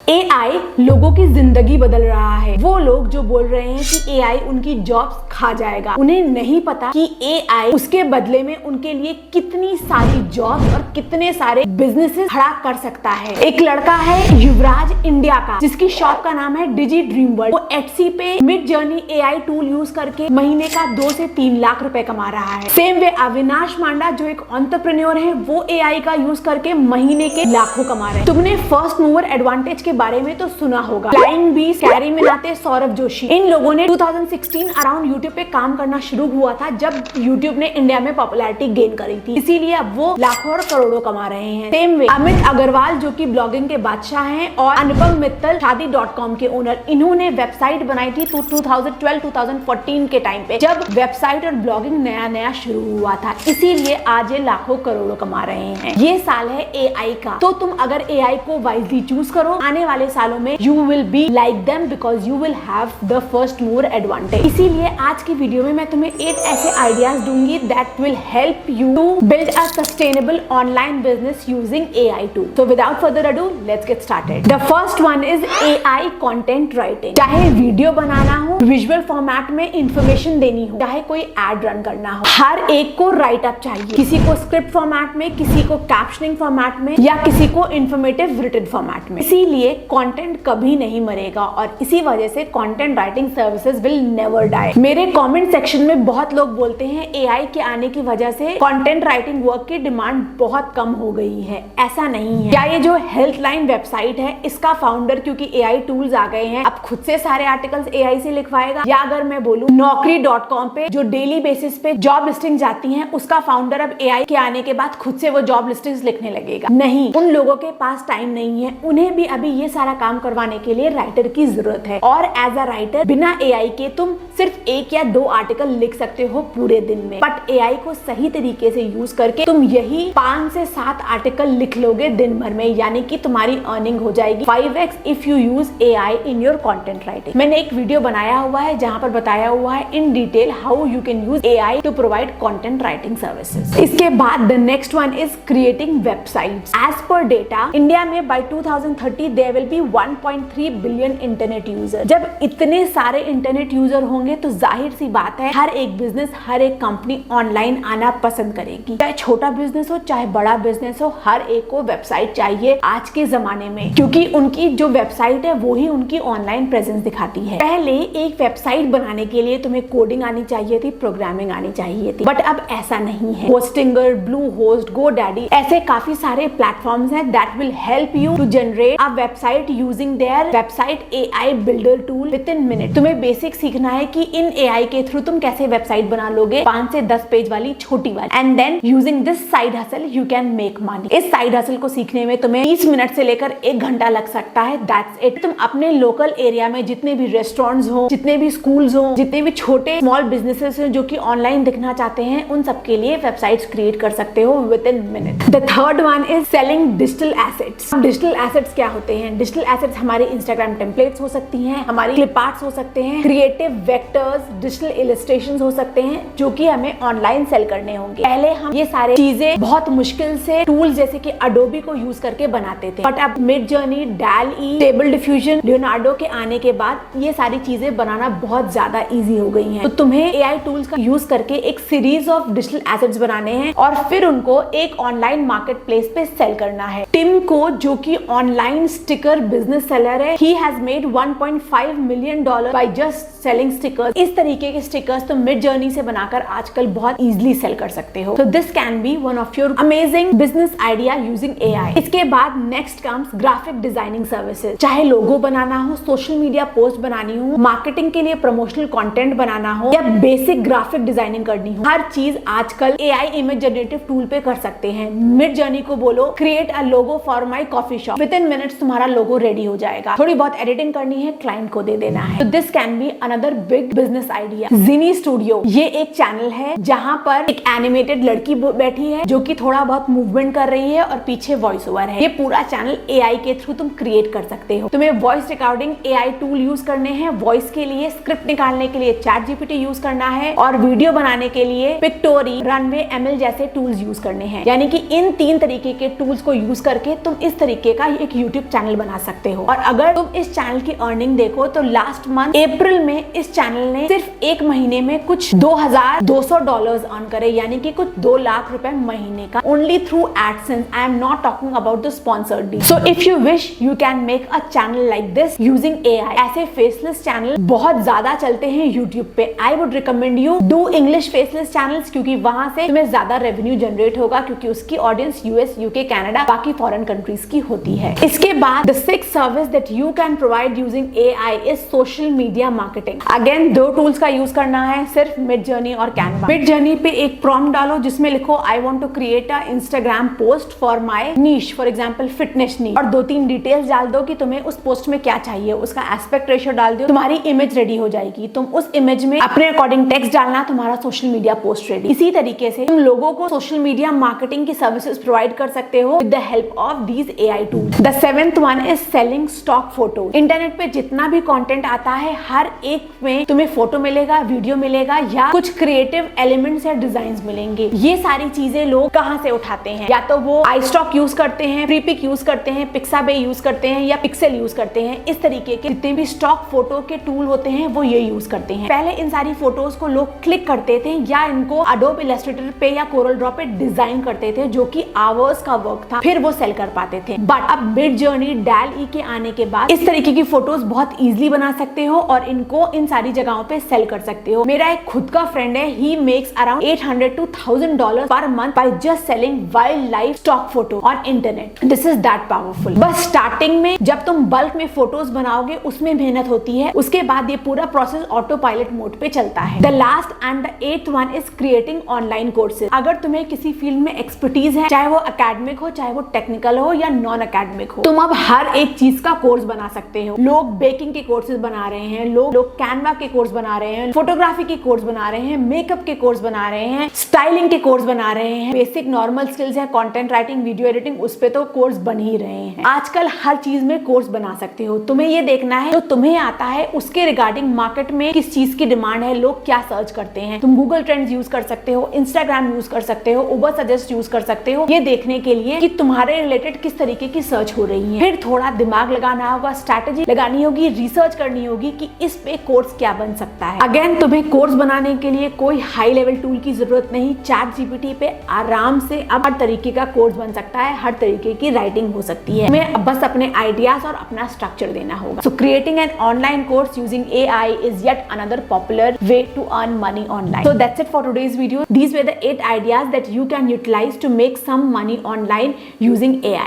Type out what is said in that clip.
AI लोगों की जिंदगी बदल रहा है। वो लोग जो बोल रहे हैं कि एआई उनकी जॉब्स खा जाएगा, उन्हें नहीं पता कि एआई उसके बदले में उनके लिए कितनी सारी जॉब्स और कितने सारे बिजनेसेस खड़ा कर सकता है। एक लड़का है युवराज इंडिया का, जिसकी शॉप का नाम है डिजी ड्रीम वर्ल्ड। वो एटसी पे mid journey AI tool use करके महीने का 2 से 3 लाख रुपए कमा रहा है। सेम वे अविनाश मांडा जो एक एंटरप्रेन्योर है, वो एआई का यूज करके महीने के लाखों कमा रहे हैं। तुमने फर्स्ट मूवर एडवांटेज के बारे में तो सुना होगा। फ्लाइंग बीस्ट, कैरी मिनाटी, सौरभ जोशी, इन लोगों ने 2016 अराउंड यूट्यूब पे काम करना शुरू हुआ था, जब यूट्यूब ने इंडिया में पॉपुलैरिटी गेन करी थी। इसीलिए अब वो लाखों और करोड़ों कमा रहे हैं। सेम वे अमित अग्रवाल जो कि ब्लॉगिंग के बादशाह हैं, और अनुपम मित्तल शादी.com के ओनर, इन्होंने वेबसाइट बनाई थी 2012-2014 के टाइम पे, जब वेबसाइट और ब्लॉगिंग नया नया शुरू हुआ था। इसीलिए आज ये लाखों करोड़ों कमा रहे हैं। ये साल है एआई का, तो तुम अगर एआई को वाइजली चूज करो, आने वाले सालों में you will be like them because you will have the first mover advantage. इसीलिए आज की वीडियो में मैं तुम्हें 8 ऐसे आइडियाज दूंगी that will help you to build a sustainable online business using AI tool. So without further ado, let's get started. The first one is AI content writing. चाहे video बनाना हो, विजुअल फॉर्मेट में information देनी हो, चाहे कोई ad run करना हो, हर एक को राइट अप चाहिए। किसी को स्क्रिप्ट फॉर्मेट में, किसी को कैप्शनिंग फॉर्मेट में, या किसी को इंफॉर्मेटिव रिटन फॉर्मेट में। इसीलिए कंटेंट कभी नहीं मरेगा, और इसी वजह से content writing services will never die. मेरे कमेंट सेक्शन में बहुत लोग बोलते हैं एआई के आने की वजह से कंटेंट राइटिंग वर्क की डिमांड बहुत कम हो गई है। ऐसा नहीं है। क्या ये जो हेल्थलाइन वेबसाइट है, इसका फाउंडर क्योंकि एआई टूल्स आ गए हैं, अब खुद से सारे आर्टिकल्स एआई से लिखवाएगा? या अगर मैं बोलूं naukri.com पे जो डेली बेसिस पे जॉब लिस्टिंग जाती हैं, उसका फाउंडर अब एआई के आने के बाद खुद से वो जॉब लिस्टिंग्स लिखने लगेगा? नहीं, उन लोगों के पास टाइम नहीं है। उन्हें भी अभी ये सारा काम करवाने के लिए राइटर की जरूरत है। और एज अ राइटर बिना एआई के तुम सिर्फ 1 या 2 आर्टिकल लिख सकते हो पूरे दिन में, बट एआई को सही तरीके से यूज करके तुम यही 5 से 7 आर्टिकल लिख लोगे दिन भर में, यानी कि तुम्हारी अर्निंग हो जाएगी 5x if you use AI in your content writing. मैंने एक वीडियो बनाया हुआ है जहां पर बताया हुआ है in detail how you can use AI to provide content writing services. इसके बाद the next one is creating websites. As per data, India में by 2030 there will be 1.3 billion internet user. जब इतने सारे इंटरनेट यूजर होंगे तो जाहिर सी बात है हर एक बिजनेस, हर एक कंपनी ऑनलाइन आना पसंद करेगी। चाहे छोटा बिजनेस हो, चाहे बड़ा बिजनेस हो, हर एक को वेबसाइट चाहिए आज के जमाने में, क्योंकि उनकी जो वेबसाइट है वो ही उनकी ऑनलाइन प्रेजेंस दिखाती है। पहले एक वेबसाइट बनाने के लिए तुम्हें कोडिंग आनी चाहिए थी, प्रोग्रामिंग आनी चाहिए थी, बट अब ऐसा नहीं है। होस्टिंगर, ब्लू होस्ट, गोडैडी, ऐसे काफी सारे प्लेटफॉर्म्स हैं that will help you to generate a website using their website AI builder tool within minute. तुम्हें बेसिक सीखना है कि इन एआई के थ्रू तुम कैसे वेबसाइट बना लोगे, 5 से 10 पेज वाली छोटी वाली, and then using this side hustle you can make money. इस साइड हसल को सीखने में तुम्हें 30 मिनट से लेकर 1 घंटा लग सकता है, दैट्स इट। तुम अपने लोकल एरिया में जितने भी रेस्टोरेंट्स हो, जितने भी स्कूल्स हो, जितने भी छोटे स्मॉल बिजनेसेस हैं जो कि ऑनलाइन दिखना चाहते हैं, उन सबके लिए वेबसाइट्स क्रिएट कर सकते हो with in minute. The third one is selling digital assets. Digital assets क्या होते हैं? डिजिटल एसेट्स हमारे इंस्टाग्राम टेम्पलेट्स हो सकती हैं, हमारी क्लिप आर्ट्स हो सकते हैं, क्रिएटिव वेक्टर्स, डिजिटल इलस्ट्रेशंस हो सकते हैं, जो कि हमें ऑनलाइन सेल करने होंगे। पहले हम ये सारे चीजें बहुत मुश्किल से टूल जैसे कि अडोबी को यूज करके बनाते थे, बट अब Midjourney, DALL-E, stable diffusion, Leonardo के आने के बाद ये सारी चीजें बनाना बहुत ज्यादा इजी हो गई हैं। तो तुम्हें एआई टूल्स का यूज करके एक सीरीज ऑफ डिजिटल एसेट्स बनाने हैं और फिर उनको एक ऑनलाइन मार्केट प्लेस पे सेल करना है। टिम को, जो कि ऑनलाइन स्टिकर बिजनेस सेलर है, he has made $1.5 million by just selling stickers. इस तरीके के स्टिकर्स तुम मिड जर्नी से बनाकर आजकल बहुत इजीली सेल कर सकते हो। तो this can B one of your amazing business idea using AI. इसके बाद next comes graphic designing services. चाहे लोगो बनाना हो, सोशल मीडिया पोस्ट बनानी हो, मार्केटिंग के लिए प्रमोशनल कंटेंट बनाना हो, या बेसिक ग्राफिक डिजाइनिंग करनी हो, हर चीज आजकल एआई इमेज जनरेटिव टूल पे कर सकते हैं। मिड जर्नी को बोलो create a logo for my coffee shop, with in minutes तुम्हारा लोगो रेडी हो जाएगा। थोड़ी बहुत एडिटिंग करनी है, क्लाइंट को दे देना है। तो this can be another big business idea. ज़ीनी स्टूडियो, ये एक चैनल है जहां पर एक एनिमेटेड लड़की बैठी है जो कि थोड़ा बहुत मूवमेंट कर रही है और पीछे वॉइस ओवर है। ये पूरा चैनल एआई के थ्रू तुम क्रिएट कर सकते हो। तुम्हें voice recording AI tool use करने हैं, वॉइस के लिए स्क्रिप्ट निकालने के लिए चैट जीपीटी यूज करना है, और वीडियो बनाने के लिए पिक्टोरी, रनवे, एमएल जैसे टूल्स यूज करने हैं। यानी कि इन 3 तरीके के टूल्स को यूज करके तुम इस तरीके का एक यूट्यूब चैनल बना सकते हो। और अगर तुम इस चैनल की अर्निंग देखो तो लास्ट मंथ अप्रैल में इस चैनल ने सिर्फ एक महीने में कुछ $2,200 अर्न करे, यानी कि कुछ 2 लाख रुपए महीने का, only through AdSense. I am not talking about the sponsored deal. So if you wish you can make a channel like this using AI. ऐसे फेसलेस चैनल बहुत ज्यादा चलते हैं यूट्यूब पे। I would recommend you do English faceless channels, क्योंकि वहां से तुम्हें ज्यादा रेवेन्यू जनरेट होगा, क्योंकि उसकी ऑडियंस यूएस, यूके, कनाडा, बाकी फॉरेन कंट्रीज की होती है। इसके बाद the sixth service that you can provide using AI is social media marketing. Again 2 tools का यूज करना है, सिर्फ मिडजर्नी और कैनवा। मिडजर्नी पे एक प्रॉम्प्ट डालो जिसमें लिखो I want to create a Instagram post for my niche, for example fitness niche, और 2-3 डिटेल्स डाल दो कि तुम्हें उस पोस्ट में क्या चाहिए, उसका एस्पेक्ट रेशियो डाल दो, तुम्हारी इमेज रेडी हो जाएगी। तुम उस इमेज में अपने अकॉर्डिंग टेक्स्ट डालना, तुम्हारा सोशल मीडिया पोस्ट रेडी। इसी तरीके से तुम लोगों को सोशल मीडिया मार्केटिंग की सर्विसेज प्रोवाइड कर सकते हो with the help of these AI tools. The 7th one is selling stock photo. Internet पे जितना भी कंटेंट आता है, हर एक में तुम्हें फोटो मिलेगा, वीडियो मिलेगा, या कुछ क्रिएटिव एलिमेंट्स या डिजाइन मिलेंगे। ये सारी चीजें लोग कहां से उठाते हैं? या तो वो iStock यूज करते हैं, प्रीपिक यूज करते हैं, पिक्साबे यूज करते हैं, या पिक्सेल यूज करते हैं। इस तरीके के जितने भी स्टॉक फोटो के टूल होते हैं वो ये यूज करते हैं। पहले इन सारी फोटोज को लोग क्लिक करते थे या इनको Adobe Illustrator पे या Corel Draw पे डिजाइन करते थे, जो कि आवर्स का वर्क था, फिर वो सेल कर पाते थे। बट अब मिडजर्नी DALL-E के आने के बाद इस तरीके की फोटोज बहुत इजीली बना सकते हो और इनको इन सारी जगहों पे सेल कर सकते हो। मेरा एक खुद का फ्रेंड है, he makes around $800 to $1,000 per month by just selling wild life stock photo on internet. This is that powerful. बस स्टार्टिंग में जब तुम बल्क में फोटोज बनाओगे उसमें मेहनत होती है, उसके बाद ये पूरा प्रोसेस ऑटो पायलट मोड पे चलता है। The last and the 8th one is creating online courses. अगर तुम्हें किसी फील्ड में एक्सपर्टीज है, चाहे वो एकेडमिक हो, चाहे वो टेक्निकल हो या नॉन एकेडमिक हो, तुम अब हर एक चीज का कोर्स बना सकते हो। लोग बेकिंग के कोर्सेज बना रहे हैं, लोग कैनवा के कोर्स बना रहे हैं, फोटोग्राफी के कोर्स बना रहे हैं, मेकअप के कोर्स बना रहे हैं, स्टाइलिंग के कोर्स बना रहे हैं, बेसिक नॉर्मल स्किल्स है, कंटेंट राइटिंग, वीडियो एडिटिंग, उस पे तो कोर्स बन ही रहे हैं। आजकल हर चीज में कोर्स बना सकते हो। तुम्हें ये देखना है जो तुम्हें आता है उसके रिगार्डिंग मार्केट में किस चीज की डिमांड है, लोग क्या सर्च करते हैं। तुम गूगल ट्रेंड्स यूज कर सकते हो, इंस्टाग्राम यूज कर सकते हो, उबर सजेस्ट यूज कर सकते हो, ये देखने के लिए कि तुम्हारे रिलेटेड किस तरीके की सर्च हो रही है। फिर थोड़ा दिमाग लगाना होगा, स्ट्रैटेजी लगानी होगी, रिसर्च करनी होगी कि इस पे कोर्स क्या बन सकता है। अगेन तुम्हें कोर्स बनाने के लिए कोई हाई लेवल टूल की जरूरत नहीं। ChatGPT पे आराम से अब हर तरीके का कोर्स बन सकता है, हर तरीके की राइटिंग हो सकती है। तुम्हें बस अपने आइडियाज और अपना स्ट्रक्चर देना होगा। सो creating an online course using AI is yet another popular way to earn money online. So that's it for today's video. These were the 8 ideas that you can utilize to make some money online using AI.